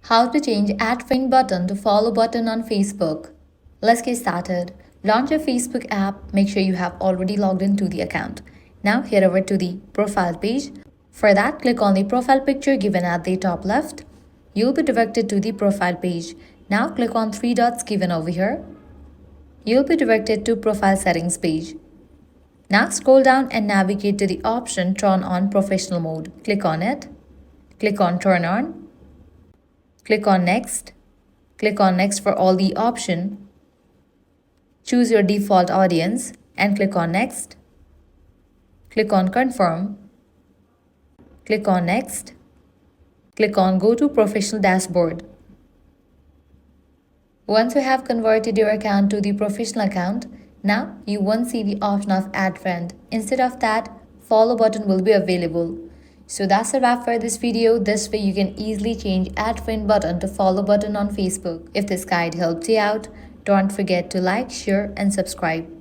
How to change Add Friend button to Follow button on Facebook. Let's get started. Launch your Facebook app. Make sure you have already logged into the account. Now head over to the profile page. For that, click on the profile picture given at the top left. You'll be directed to the profile page. Now click on three dots given over here. You'll be directed to profile settings page. Now scroll down and navigate to the option Turn on Professional Mode. Click on it. Click on Turn on. Click on Next. Click on Next for all the option. Choose your default audience and click on Next. Click on Confirm. Click on Next. Click on Go to Professional Dashboard. Once you have converted your account to the professional account, now you won't see the option of Add Friend. Instead of that, Follow button will be available. So that's a wrap for this video. This way you can easily change Add Friend button to Follow button on Facebook. If this guide helped you out, don't forget to like, share and subscribe.